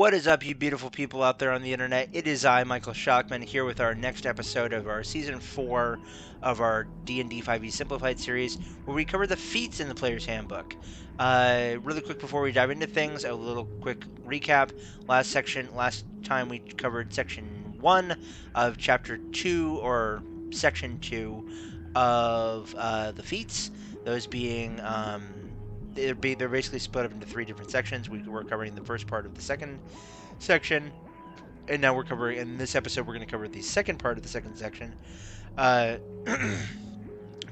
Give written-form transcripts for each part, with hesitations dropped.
What is up, you beautiful people out there on the internet? It is I, Michael Shockman, here with our next episode of our Season 4 of our D&D 5e Simplified series, where we cover the feats in the Player's Handbook. Really quick before we dive into things, a little quick recap. Last time we covered Section 1 of Chapter 2, or Section 2 of the feats, those being... they're basically split up into 3 different sections. We're covering the first part of the second section, and now in this episode, we're going to cover the second part of the second section.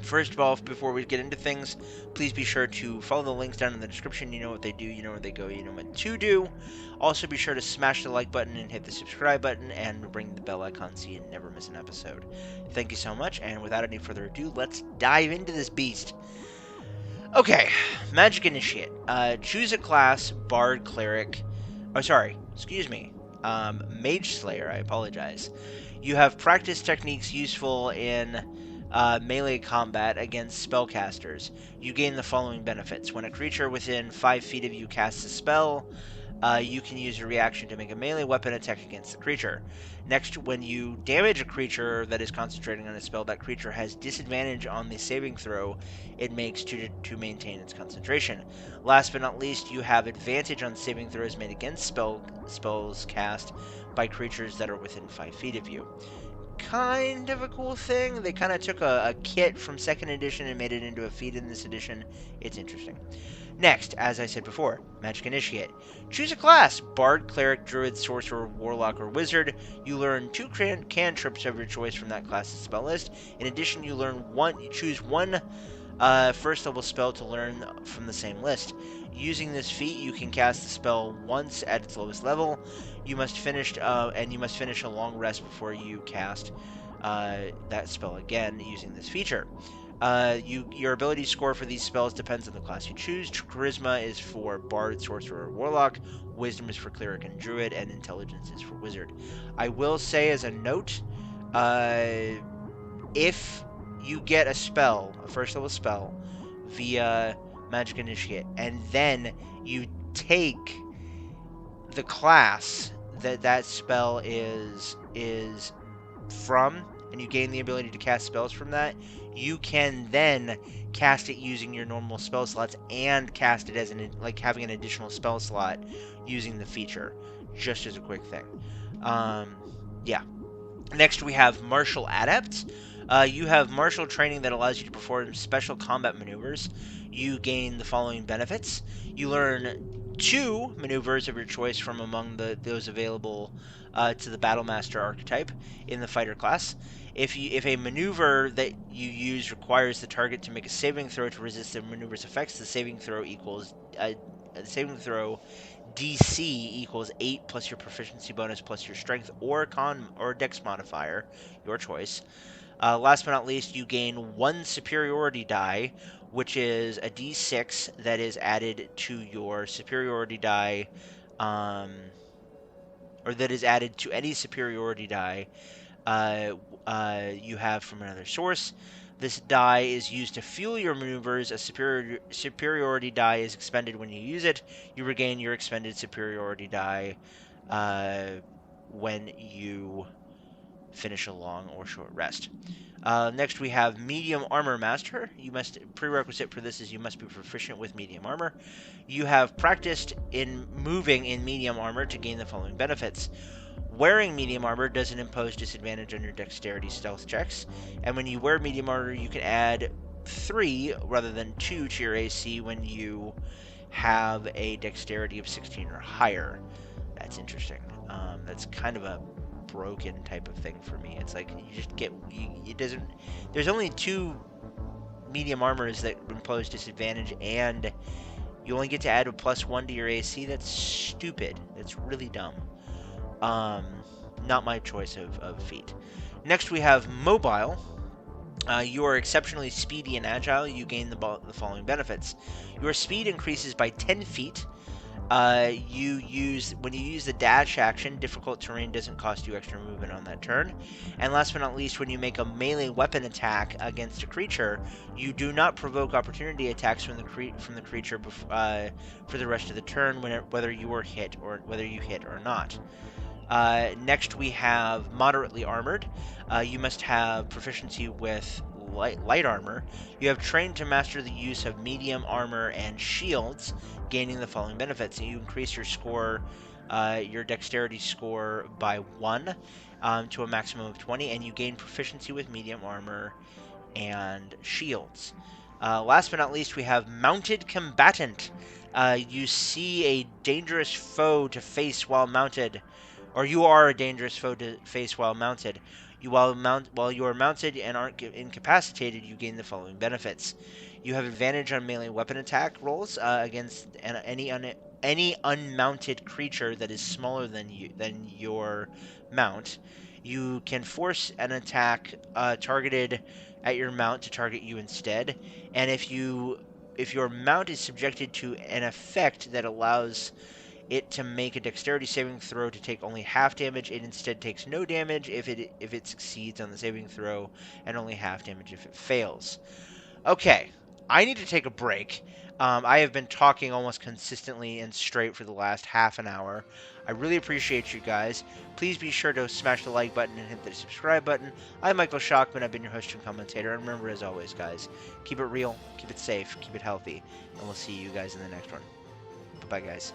First of all, before we get into things, please be sure to follow the links down in the description. You know what they do, you know where they go, you know what to do. Also, be sure to smash the like button and hit the subscribe button and ring the bell icon so you never miss an episode. Thank you so much, and without any further ado, let's dive into this beast. Okay, Magic Initiate. Choose a class, Bard, Cleric. Oh, sorry. Excuse me. Mage Slayer, I apologize. You have practice techniques useful in melee combat against spellcasters. You gain the following benefits. When a creature within 5 feet of you casts a spell, you can use a reaction to make a melee weapon attack against the creature. Next, when you damage a creature that is concentrating on a spell, that creature has disadvantage on the saving throw it makes to maintain its concentration. Last but not least, you have advantage on saving throws made against spells cast by creatures that are within 5 feet of you. Kind of a cool thing. They kind of took a kit from 2nd edition and made it into a feat in this edition. It's interesting. Next, as I said before, Magic Initiate. Choose a class, Bard, Cleric, Druid, Sorcerer, Warlock, or Wizard. You learn 2 cantrips of your choice from that class's spell list. In addition, you choose one first level spell to learn from the same list. Using this feat, you can cast the spell once at its lowest level. You must finish a long rest before you cast that spell again using this feature. Your ability score for these spells depends on the class you choose. Charisma is for Bard, Sorcerer, or Warlock. Wisdom is for Cleric and Druid, and Intelligence is for Wizard. I will say as a note, if you get a spell, a first level spell, via Magic Initiate, and then you take the class that spell is from, and you gain the ability to cast spells from that, you can then cast it using your normal spell slots and cast it as having an additional spell slot using the feature, just as a quick thing. Yeah. Next, we have Martial Adepts. You have martial training that allows you to perform special combat maneuvers. You gain the following benefits. You learn 2 maneuvers of your choice from among those available to the Battlemaster archetype in the fighter class. If a maneuver that you use requires the target to make a saving throw to resist the maneuver's effects, the saving throw DC equals 8 plus your proficiency bonus plus your strength or dex modifier, your choice. Last but not least, you gain 1 superiority die, which is a d6 that is added to your superiority die, or that is added to any superiority die you have from another source. This die is used to fuel your maneuvers. A superiority die is expended when you use it. You regain your expended superiority die when you finish a long or short rest. Next, we have Medium Armor Master. Prerequisite for this is you must be proficient with medium armor. You have practiced in moving in medium armor to gain the following benefits. Wearing medium armor doesn't impose disadvantage on your dexterity stealth checks, and when you wear medium armor, you can add 3 rather than 2 to your AC when you have a dexterity of 16 or higher. That's interesting. That's kind of a broken type of thing for me. It's like you just get there's only 2 medium armors that impose disadvantage, and you only get to add a +1 to your AC. That's stupid. That's really dumb. Not my choice of feat. Next, we have Mobile. You are exceptionally speedy and agile. You gain the following benefits. Your speed increases by 10 feet When you use the dash action, difficult terrain doesn't cost you extra movement on that turn. And last but not least, when you make a melee weapon attack against a creature, you do not provoke opportunity attacks from the creature for the rest of the turn, whether you hit or not. Next, we have moderately armored. You must have proficiency with light armor. You have trained to master the use of medium armor and shields, gaining the following benefits. You increase your dexterity score by 1 to a maximum of 20, and you gain proficiency with medium armor and shields. Last but not least, we have Mounted Combatant. You see a dangerous foe to face while mounted, or you are a dangerous foe to face while mounted. While you are mounted and aren't incapacitated, you gain the following benefits. You have advantage on melee weapon attack rolls against any unmounted creature that is smaller than your mount. You can force an attack targeted at your mount to target you instead, and if your mount is subjected to an effect that allows it to make a dexterity saving throw to take only half damage, it instead takes no damage if it succeeds on the saving throw, and only half damage if it fails. Okay, I need to take a break. I have been talking almost consistently and straight for the last half an hour. I really appreciate you guys. Please be sure to smash the like button and hit the subscribe button. I'm Michael Schockman. I've been your host and commentator. And remember, as always, guys, keep it real, keep it safe, keep it healthy, and we'll see you guys in the next one. Bye-bye, guys.